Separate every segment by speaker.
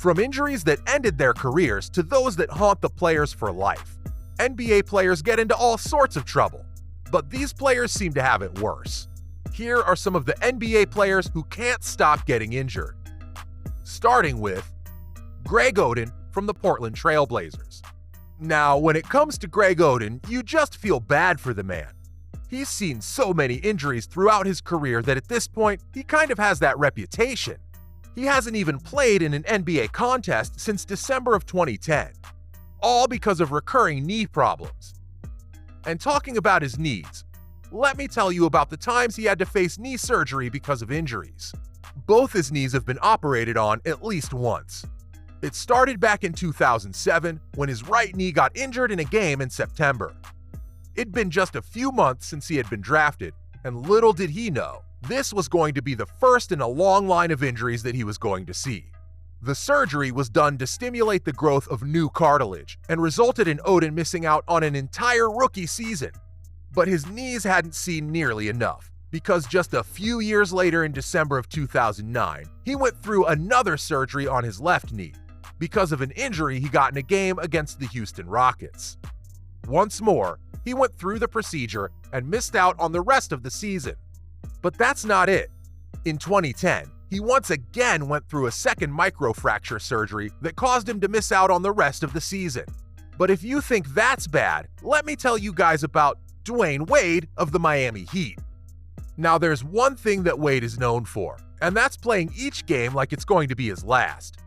Speaker 1: From injuries that ended their careers to those that haunt the players for life, NBA players get into all sorts of trouble, but these players seem to have it worse. Here are some of the NBA players who can't stop getting injured. Starting with Greg Oden from the Portland Trail Blazers. Now, when it comes to Greg Oden, you just feel bad for the man. He's seen so many injuries throughout his career that at this point, he kind of has that reputation. He hasn't even played in an NBA contest since December of 2010, all because of recurring knee problems. And talking about his knees, let me tell you about the times he had to face knee surgery because of injuries. Both his knees have been operated on at least once. It started back in 2007 when his right knee got injured in a game in September. It'd been just a few months since he had been drafted, and little did he know, this was going to be the first in a long line of injuries that he was going to see. The surgery was done to stimulate the growth of new cartilage and resulted in Oden missing out on an entire rookie season. But his knees hadn't seen nearly enough, because just a few years later in December of 2009, he went through another surgery on his left knee because of an injury he got in a game against the Houston Rockets. Once more, he went through the procedure and missed out on the rest of the season. But that's not it. In 2010, he once again went through a second microfracture surgery that caused him to miss out on the rest of the season. But if you think that's bad, let me tell you guys about Dwayne Wade of the Miami Heat. Now, there's one thing that Wade is known for, and that's playing each game like it's going to be his last.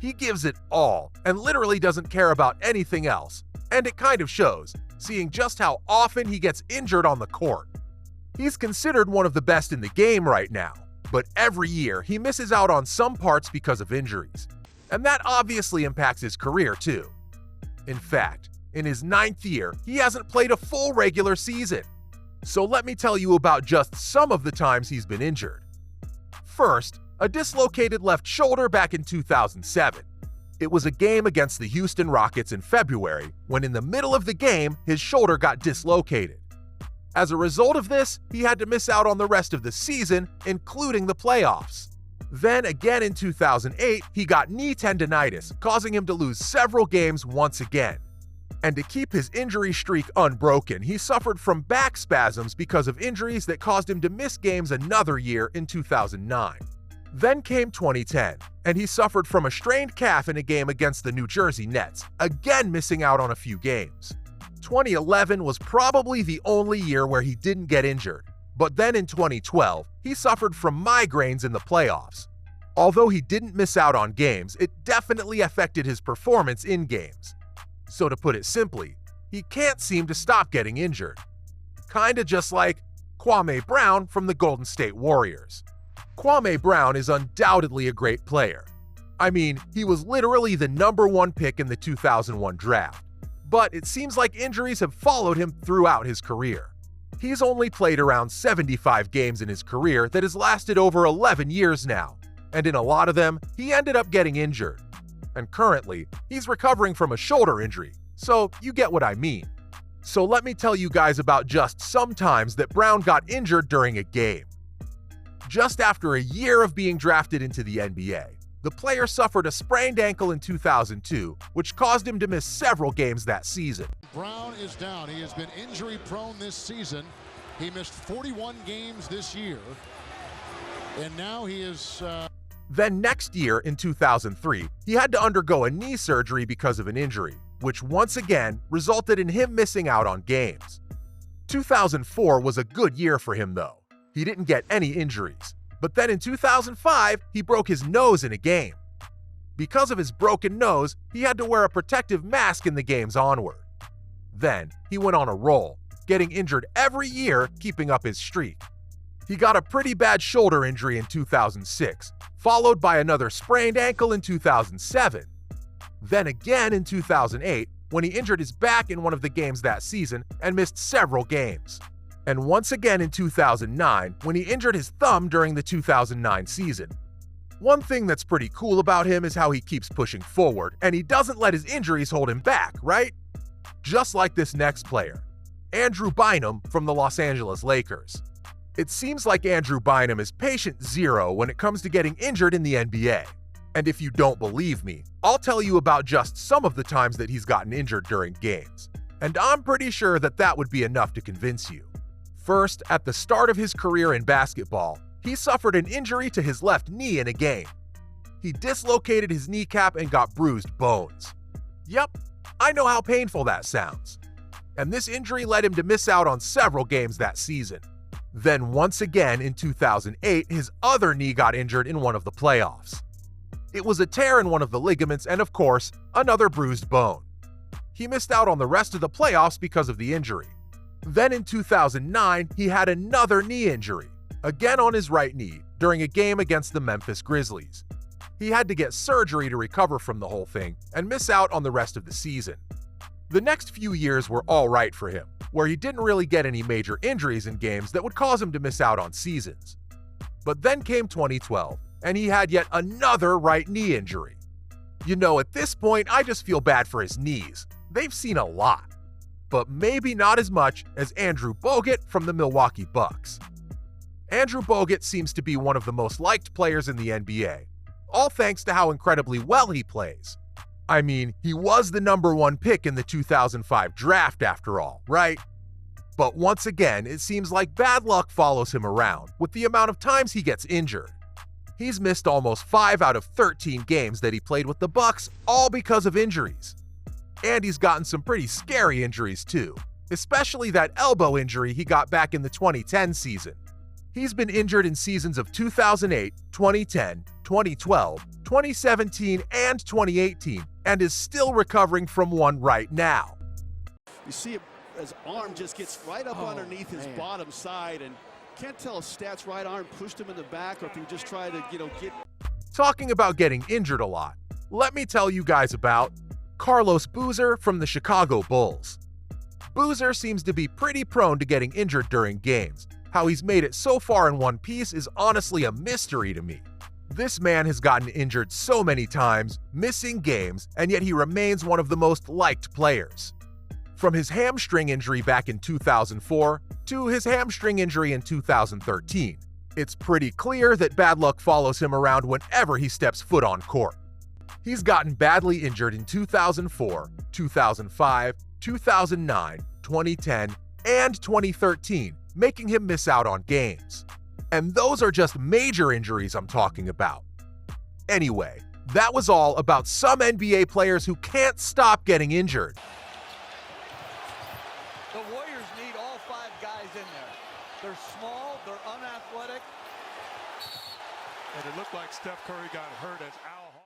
Speaker 1: He gives it all and literally doesn't care about anything else, and it kind of shows, seeing just how often he gets injured on the court. He's considered one of the best in the game right now, but every year he misses out on some parts because of injuries, and that obviously impacts his career too. In fact, in his 9th year, he hasn't played a full regular season. So let me tell you about just some of the times he's been injured. First, a dislocated left shoulder back in 2007. It was a game against the Houston Rockets in February when in the middle of the game, his shoulder got dislocated. As a result of this, he had to miss out on the rest of the season, including the playoffs. Then again in 2008, he got knee tendonitis, causing him to lose several games once again. And to keep his injury streak unbroken, he suffered from back spasms because of injuries that caused him to miss games another year in 2009. Then came 2010, and he suffered from a strained calf in a game against the New Jersey Nets, again missing out on a few games. 2011 was probably the only year where he didn't get injured, but then in 2012, he suffered from migraines in the playoffs. Although he didn't miss out on games, it definitely affected his performance in games. So to put it simply, he can't seem to stop getting injured. Kinda just like Kwame Brown from the Golden State Warriors. Kwame Brown is undoubtedly a great player. I mean, he was literally the #1 pick in the 2001 draft. But it seems like injuries have followed him throughout his career. He's only played around 75 games in his career that has lasted over 11 years now, and in a lot of them, he ended up getting injured. And currently, he's recovering from a shoulder injury, so you get what I mean. So let me tell you guys about just some times that Brown got injured during a game. Just after a year of being drafted into the NBA, the player suffered a sprained ankle in 2002, which caused him to miss several games that season.
Speaker 2: Brown is down. He has been injury prone this season. He missed 41 games this year, and now he is...
Speaker 1: Then next year, in 2003, he had to undergo a knee surgery because of an injury, which once again resulted in him missing out on games. 2004 was a good year for him though. He didn't get any injuries. But then in 2005, he broke his nose in a game. Because of his broken nose, he had to wear a protective mask in the games onward. Then, he went on a roll, getting injured every year, keeping up his streak. He got a pretty bad shoulder injury in 2006, followed by another sprained ankle in 2007. Then again in 2008, when he injured his back in one of the games that season and missed several games. And once again in 2009 when he injured his thumb during the 2009 season. One thing that's pretty cool about him is how he keeps pushing forward and he doesn't let his injuries hold him back, right? Just like this next player, Andrew Bynum from the Los Angeles Lakers. It seems like Andrew Bynum is patient zero when it comes to getting injured in the NBA. And if you don't believe me, I'll tell you about just some of the times that he's gotten injured during games. And I'm pretty sure that that would be enough to convince you. First, at the start of his career in basketball, he suffered an injury to his left knee in a game. He dislocated his kneecap and got bruised bones. Yep, I know how painful that sounds. And this injury led him to miss out on several games that season. Then once again in 2008, his other knee got injured in one of the playoffs. It was a tear in one of the ligaments and, of course, another bruised bone. He missed out on the rest of the playoffs because of the injury. Then in 2009, he had another knee injury, again on his right knee, during a game against the Memphis Grizzlies. He had to get surgery to recover from the whole thing and miss out on the rest of the season. The next few years were all right for him, where he didn't really get any major injuries in games that would cause him to miss out on seasons. But then came 2012, and he had yet another right knee injury. You know, at this point, I just feel bad for his knees. They've seen a lot. But maybe not as much as Andrew Bogut from the Milwaukee Bucks. Andrew Bogut seems to be one of the most liked players in the NBA, all thanks to how incredibly well he plays. I mean, he was the #1 pick in the 2005 draft after all, right? But once again, it seems like bad luck follows him around with the amount of times he gets injured. He's missed almost 5 out of 13 games that he played with the Bucks, all because of injuries. And he's gotten some pretty scary injuries too, especially that elbow injury he got back in the 2010 season. He's been injured in seasons of 2008, 2010, 2012, 2017, and 2018, and is still recovering from one right now.
Speaker 3: You see his arm just gets right up underneath his bottom side, and can't tell if Stat's right arm pushed him in the back or if he just tried to, get...
Speaker 1: Talking about getting injured a lot, let me tell you guys about Carlos Boozer from the Chicago Bulls. Boozer seems to be pretty prone to getting injured during games. How he's made it so far in one piece is honestly a mystery to me. This man has gotten injured so many times, missing games, and yet he remains one of the most liked players. From his hamstring injury back in 2004 to his hamstring injury in 2013, it's pretty clear that bad luck follows him around whenever he steps foot on court. He's gotten badly injured in 2004, 2005, 2009, 2010, and 2013, making him miss out on games. And those are just major injuries I'm talking about. Anyway, that was all about some NBA players who can't stop getting injured.
Speaker 4: The Warriors need all 5 guys in there. They're small, they're unathletic.
Speaker 5: And it looked like Steph Curry got hurt as